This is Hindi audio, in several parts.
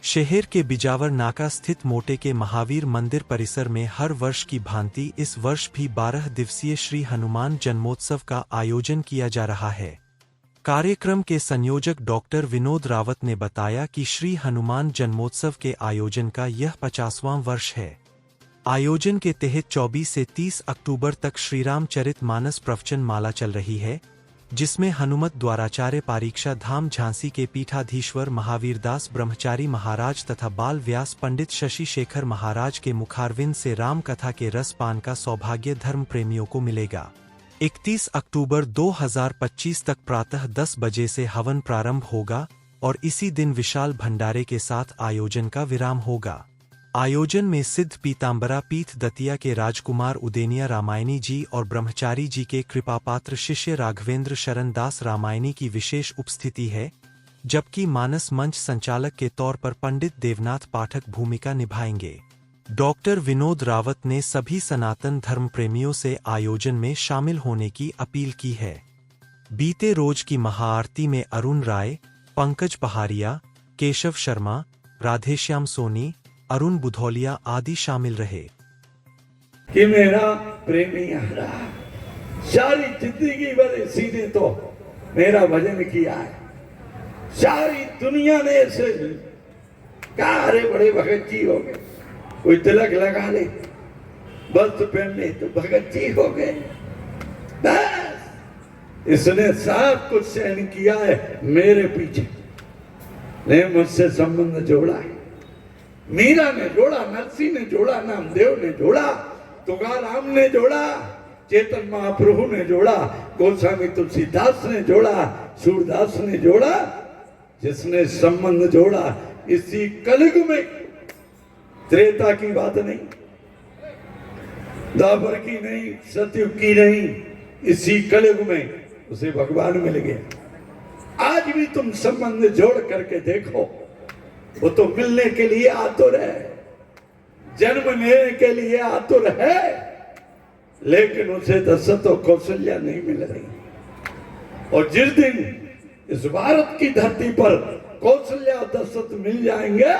शहर के बिजावर नाका स्थित मोटे के महावीर मंदिर परिसर में हर वर्ष की भांति इस वर्ष भी 12 दिवसीय श्री हनुमान जन्मोत्सव का आयोजन किया जा रहा है। कार्यक्रम के संयोजक डॉक्टर विनोद रावत ने बताया कि श्री हनुमान जन्मोत्सव के आयोजन का यह 50वां वर्ष है। आयोजन के तहत 24 से 30 अक्टूबर तक श्रीरामचरितमानस प्रवचन माला चल रही है, जिसमें हनुमत द्वाराचार्य पारीक्षा धाम झांसी के पीठाधीश्वर महावीरदास ब्रह्मचारी महाराज तथा बाल व्यास पंडित शशि शेखर महाराज के मुखारविंद से राम कथा के रसपान का सौभाग्य धर्म प्रेमियों को मिलेगा। 31 अक्टूबर 2025 तक प्रातः 10 बजे से हवन प्रारंभ होगा और इसी दिन विशाल भंडारे के साथ आयोजन का विराम होगा। आयोजन में सिद्ध पीताम्बरा पीठ दतिया के राजकुमार उदेनिया रामायणी जी और ब्रह्मचारी जी के कृपापात्र शिष्य राघवेंद्र शरण दास रामायणी की विशेष उपस्थिति है, जबकि मानस मंच संचालक के तौर पर पंडित देवनाथ पाठक भूमिका निभाएंगे। डॉक्टर विनोद रावत ने सभी सनातन धर्म प्रेमियों से आयोजन में शामिल होने की अपील की है। बीते रोज की महाआरती में अरुण राय, पंकज पहाड़िया, केशव शर्मा, राधेश्याम सोनी, अरुण बुधौलिया आदि शामिल रहे। कि मेरा प्रेमी हरा सारी जिंदगी भर सीधे तो मेरा भजन किया है। सारी दुनिया ने ऐसे कहा अरे बड़े भगत जी हो गए, कोई तिलक लगा ले, वस्त्र पहन ले तो भगत जी हो गए। बस इसने सब कुछ सहन किया है मेरे पीछे, ने मुझसे संबंध जोड़ा है। मीरा ने जोड़ा, नरसिंह ने जोड़ा, नामदेव ने जोड़ा, तुकाराम ने जोड़ा, चेतन महाप्रभु ने जोड़ा, गोस्वामी तुलसीदास ने जोड़ा, सूरदास ने जोड़ा। जिसने संबंध जोड़ा इसी कलयुग में, त्रेता की बात नहीं, द्वापर की नहीं, सतयुग की नहीं, इसी कलयुग में उसे भगवान मिल गया। आज भी तुम संबंध जोड़ करके देखो, वो तो मिलने के लिए आतुर है, जन्म लेने के लिए आतुर है, लेकिन उसे दशरथ और कौशल्या नहीं मिल रही। और जिस दिन इस भारत की धरती पर कौशल्या और दशरथ मिल जाएंगे,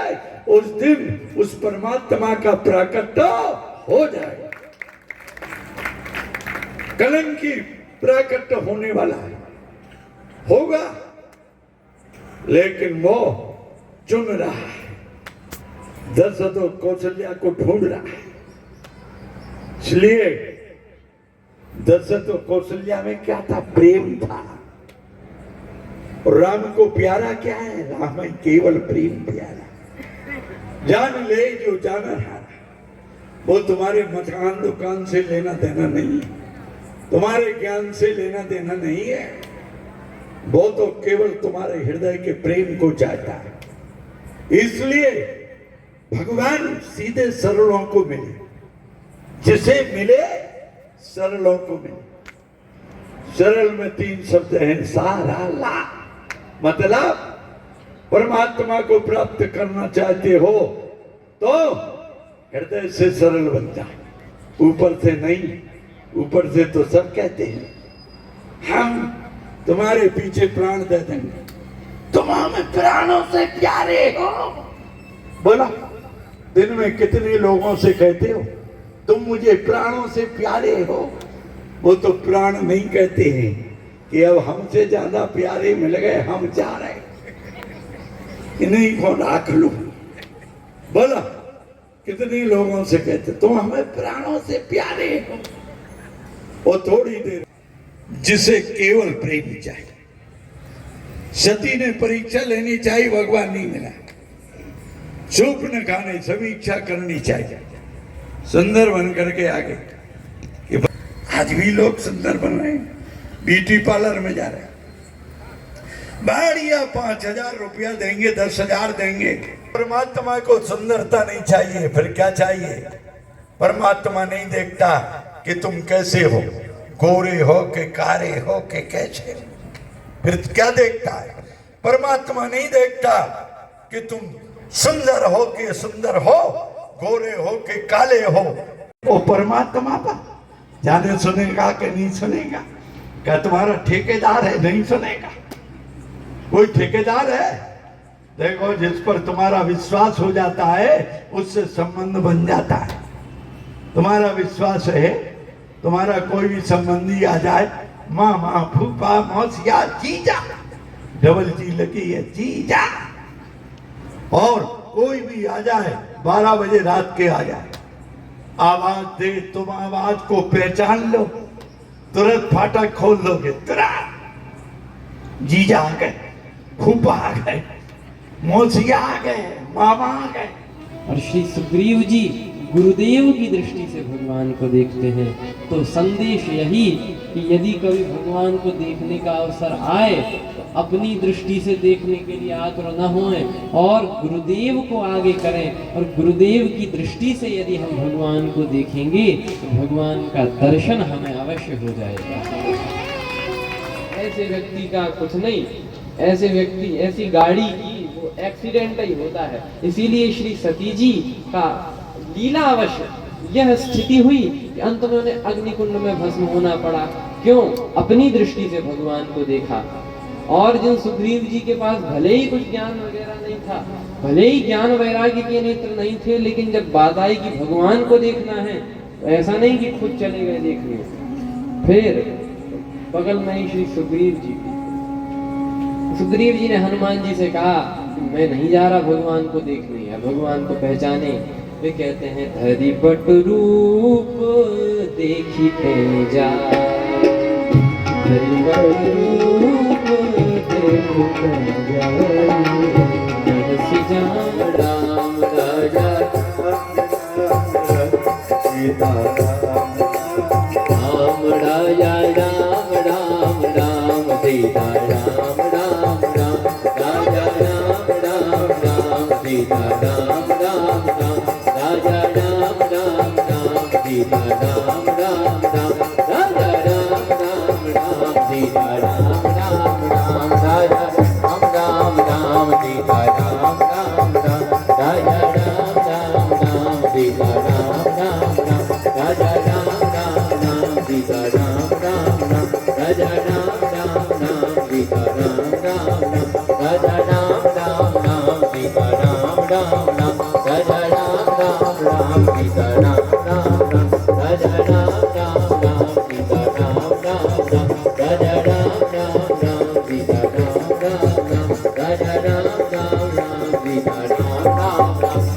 उस दिन उस परमात्मा का प्राकट्य हो जाएगा। कलंकी प्राकट्य होने वाला है, होगा, लेकिन वो चुन रहा है, दशरथ और कौशल्या को ढूंढ रहा है। इसलिए दशरथ और कौशल्या में क्या था? प्रेम था। और राम को प्यारा क्या है? राम है केवल प्रेम प्यारा। जान ले जो जाना हारा, वो तुम्हारे मकान दुकान से लेना देना नहीं है, तुम्हारे ज्ञान से लेना देना नहीं है, वो तो केवल तुम्हारे हृदय के प्रेम को चाहता है। इसलिए भगवान सीधे सरलों को मिले, जिसे मिले सरलों को मिले। सरल में 3 शब्द हैं, सारा ला, मतलब परमात्मा को प्राप्त करना चाहते हो तो हृदय से सरल बन जाए, ऊपर से नहीं। ऊपर से तो सब कहते हैं हम तुम्हारे पीछे प्राण दे देंगे, तुम हमें प्राणों से प्यारे हो। बोला, दिन में कितने लोगों से कहते हो तुम मुझे प्राणों से प्यारे हो? वो तो प्राण नहीं कहते हैं कि अब हमसे ज्यादा प्यारे मिल गए, हम जा रहे, इन्हीं को राख लो। बोला, कितने लोगों से कहते तुम हमें प्राणों से प्यारे हो। और थोड़ी देर जिसे केवल प्रेम चाहिए। सती ने परीक्षा लेनी चाहिए, भगवान नहीं मिला। सूप न खाने सभी इच्छा करनी चाहिए, सुंदर बन करके आगे। आज भी लोग सुंदर बन रहे हैं, ब्यूटी पार्लर में जा रहे हैं, बढ़िया 5,000 रुपया देंगे, 10,000 देंगे। परमात्मा को सुंदरता नहीं चाहिए, फिर क्या चाहिए? परमात्मा नहीं देखता कि तुम कैसे हो, गोरे हो कि कारे हो कि कैसे, फिर क्या देखता है? परमात्मा नहीं देखता कि तुम सुंदर हो कि सुंदर हो, गोरे हो कि काले हो। वो परमात्मा पर जाने सुनेगा कि नहीं सुनेगा? क्या तुम्हारा ठेकेदार है? नहीं सुनेगा। कोई ठेकेदार है? देखो, जिस पर तुम्हारा विश्वास हो जाता है उससे संबंध बन जाता है। तुम्हारा विश्वास है, तुम्हारा कोई भी संबंधी आ जाए, मामा, फूफा, मौसिया, जीजा, डबल जी लगी है, जीजा, और कोई भी आ जाए, 12 बजे रात के आ जाए, आवाज दे, तुम आवाज को पहचान लो, तुरंत फाटक खोल लोगे, तुरंत जीजा आ गए, फूफा आ गए, मौसिया आ गए, मामा आ गए। और श्री सुग्रीव जी गुरुदेव की दृष्टि से भगवान को देखते हैं। तो संदेश यही कि यदि कभी भगवान को देखने का अवसर आए तो अपनी दृष्टि से देखने के लिए आतुर न होएं और गुरुदेव को आगे करें। और गुरुदेव की दृष्टि से यदि हम भगवान को देखेंगे तो भगवान का दर्शन हमें अवश्य हो जाएगा। ऐसे व्यक्ति का कुछ नहीं, ऐसे व्यक्ति, ऐसी गाड़ी की वो एक्सीडेंट ही होता है। इसीलिए श्री सती जी का लीला अवश्य यह स्थिति हुई कि अंत में उन्हें अग्निकुंड में भस्म होना पड़ा। क्यों? अपनी दृष्टि से भगवान को देखा। और जिन सुग्रीव जी के पास भले ही कुछ ज्ञान वगैरह नहीं था, भले ही ज्ञान वैराग्य के नेत्र नहीं थे, लेकिन जब बात आई कि भगवान को देखना है तो ऐसा नहीं कि खुद चले गए देखने। फिर बगल में ही श्री सुग्रीव जी ने हनुमान जी से कहा कि मैं नहीं जा रहा भगवान को देखने या भगवान को पहचाने। वे कहते हैं धरि बट रूप देखिते जा, धरि बट रूप देखिते जा, रहसि जान राम राजा सीता राम राजा राम राम राम सीता राम राम राम राजा राम राम राम सीता राम राम राम राजा राम राम राम सीता राम राम राम राजा राम राम राम सीता राम राम राम राजा राम राम राम सीता राम राम राम राजा राम राम राम सीता राम राम राम राजा राम राम राम सीता राम राम राम राजा राम राम राम सीता राम राम राम राजा राम राम राम सीता राम राम राम राजा राम राम राम सीता राम राम राम राजा राम राम राम सीता राम राम राम राजा राम राम राम सीता राम राम राम राजा राम राम राम सीता राम राम राम राजा राम राम राम सीता राम राम राम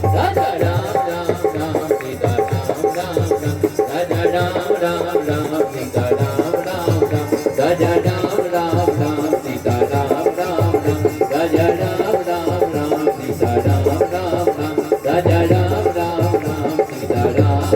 राजा राम राम राम सीता राम राम राम राजा राम राम राम सीता राम राम राम राजा राम राम राम सीता राम राम राम राजा राम राम राम सीता राम।